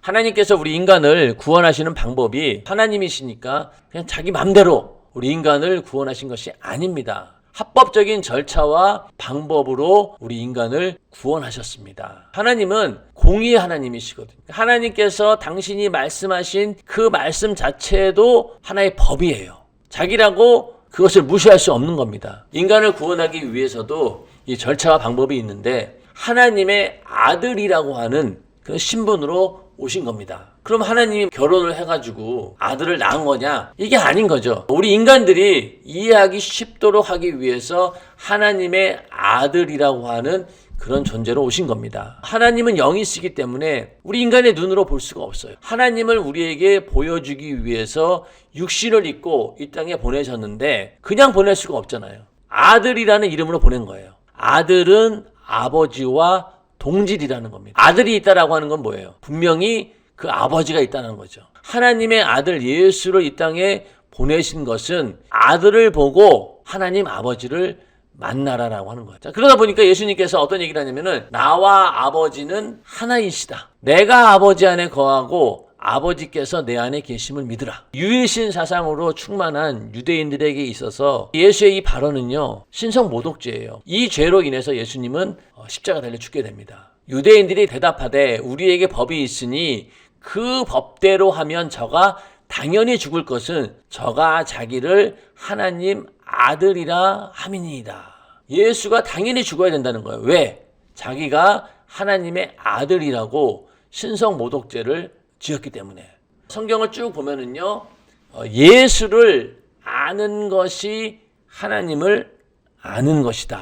하나님께서 우리 인간을 구원하시는 방법이 하나님이시니까 그냥 자기 맘대로 우리 인간을 구원하신 것이 아닙니다. 합법적인 절차와 방법으로 우리 인간을 구원하셨습니다. 하나님은 공의의 하나님이시거든요. 하나님께서 당신이 말씀하신 그 말씀 자체도 하나의 법이에요. 자기라고 그것을 무시할 수 없는 겁니다. 인간을 구원하기 위해서도 이 절차와 방법이 있는데 하나님의 아들이라고 하는 그 신분으로 오신 겁니다. 그럼 하나님이 결혼을 해가지고 아들을 낳은 거냐? 이게 아닌 거죠. 우리 인간들이 이해하기 쉽도록 하기 위해서 하나님의 아들이라고 하는 그런 존재로 오신 겁니다. 하나님은 영이시기 때문에 우리 인간의 눈으로 볼 수가 없어요. 하나님을 우리에게 보여주기 위해서 육신을 입고 이 땅에 보내셨는데 그냥 보낼 수가 없잖아요. 아들이라는 이름으로 보낸 거예요. 아들은 아버지와 동질이라는 겁니다. 아들이 있다라고 하는 건 뭐예요? 분명히 그 아버지가 있다는 거죠. 하나님의 아들 예수를 이 땅에 보내신 것은 아들을 보고 하나님 아버지를 만나라라고 하는 거예요. 자, 그러다 보니까 예수님께서 어떤 얘기를 하냐면은 나와 아버지는 하나이시다. 내가 아버지 안에 거하고 아버지께서 내 안에 계심을 믿으라. 유일신 사상으로 충만한 유대인들에게 있어서 예수의 이 발언은요, 신성모독죄예요. 이 죄로 인해서 예수님은 십자가 달려 죽게 됩니다. 유대인들이 대답하되 우리에게 법이 있으니 그 법대로 하면 저가 당연히 죽을 것은 저가 자기를 하나님 아들이라 함이니이다. 예수가 당연히 죽어야 된다는 거예요. 왜? 자기가 하나님의 아들이라고 신성모독죄를 지었기 때문에. 성경을 쭉 보면은요, 예수를 아는 것이 하나님을 아는 것이다.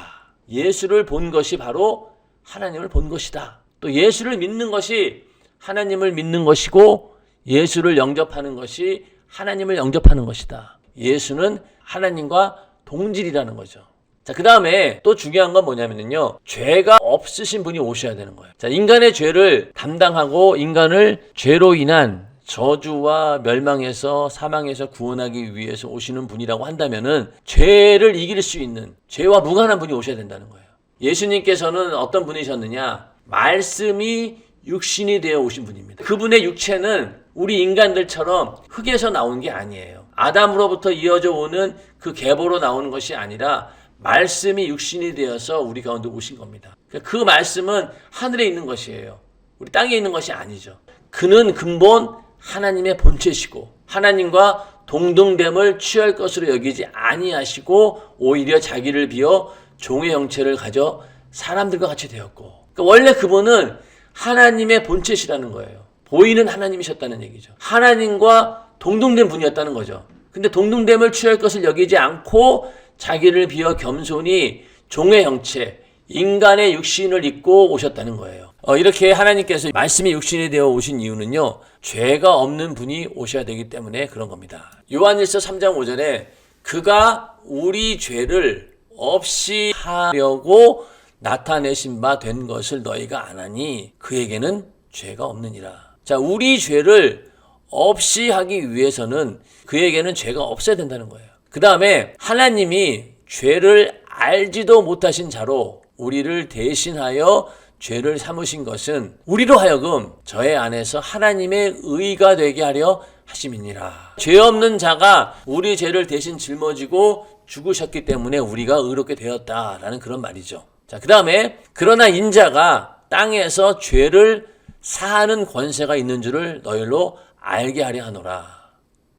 예수를 본 것이 바로 하나님을 본 것이다. 또 예수를 믿는 것이 하나님을 믿는 것이고 예수를 영접하는 것이 하나님을 영접하는 것이다. 예수는 하나님과 동질이라는 거죠. 자, 그 다음에 또 중요한 건 뭐냐면요, 죄가 없으신 분이 오셔야 되는 거예요. 자, 인간의 죄를 담당하고 인간을 죄로 인한 저주와 멸망에서 사망에서 구원하기 위해서 오시는 분이라고 한다면은 죄를 이길 수 있는 죄와 무관한 분이 오셔야 된다는 거예요. 예수님께서는 어떤 분이셨느냐? 말씀이 육신이 되어 오신 분입니다. 그분의 육체는 우리 인간들처럼 흙에서 나온 게 아니에요. 아담으로부터 이어져 오는 그 계보로 나오는 것이 아니라 말씀이 육신이 되어서 우리 가운데 오신 겁니다. 그 말씀은 하늘에 있는 것이에요. 우리 땅에 있는 것이 아니죠. 그는 근본 하나님의 본체시고 하나님과 동등됨을 취할 것으로 여기지 아니하시고 오히려 자기를 비어 종의 형체를 가져 사람들과 같이 되었고, 그러니까 원래 그분은 하나님의 본체시라는 거예요. 보이는 하나님이셨다는 얘기죠. 하나님과 동등된 분이었다는 거죠. 근데 동등됨을 취할 것을 여기지 않고 자기를 비어 겸손히 종의 형체, 인간의 육신을 입고 오셨다는 거예요. 이렇게 하나님께서 말씀이 육신이 되어 오신 이유는요, 죄가 없는 분이 오셔야 되기 때문에 그런 겁니다. 요한일서 3장 5절에 그가 우리 죄를 없이 하려고 나타내신 바 된 것을 너희가 아나니 그에게는 죄가 없느니라. 자, 우리 죄를 없이 하기 위해서는 그에게는 죄가 없어야 된다는 거예요. 그 다음에 하나님이 죄를 알지도 못하신 자로 우리를 대신하여 죄를 삼으신 것은 우리로 하여금 저의 안에서 하나님의 의가 되게 하려 하심이니라. 죄 없는 자가 우리 죄를 대신 짊어지고 죽으셨기 때문에 우리가 의롭게 되었다라는 그런 말이죠. 자, 그 다음에 그러나 인자가 땅에서 죄를 사하는 권세가 있는 줄을 너희로 알게 하려 하노라.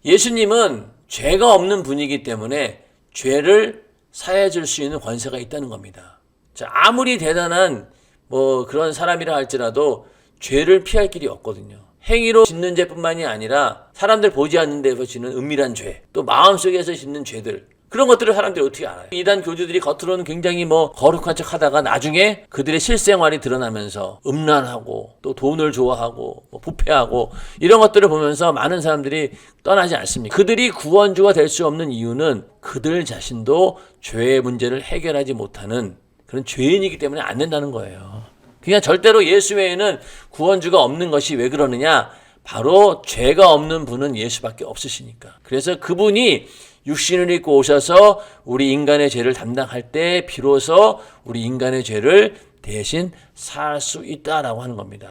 예수님은 죄가 없는 분이기 때문에 죄를 사해 줄 수 있는 권세가 있다는 겁니다. 자, 아무리 대단한 그런 사람이라 할지라도 죄를 피할 길이 없거든요. 행위로 짓는 죄뿐만이 아니라 사람들 보지 않는 데서 짓는 은밀한 죄, 또 마음속에서 짓는 죄들, 그런 것들을 사람들이 어떻게 알아요? 이단 교주들이 겉으로는 굉장히 거룩한 척 하다가 나중에 그들의 실생활이 드러나면서 음란하고 또 돈을 좋아하고 부패하고 이런 것들을 보면서 많은 사람들이 떠나지 않습니다. 그들이 구원주가 될 수 없는 이유는 그들 자신도 죄의 문제를 해결하지 못하는 그런 죄인이기 때문에 안 된다는 거예요. 그냥 절대로 예수 외에는 구원주가 없는 것이 왜 그러느냐? 바로 죄가 없는 분은 예수밖에 없으시니까. 그래서 그분이 육신을 입고 오셔서 우리 인간의 죄를 담당할 때 비로소 우리 인간의 죄를 대신 살 수 있다라고 하는 겁니다.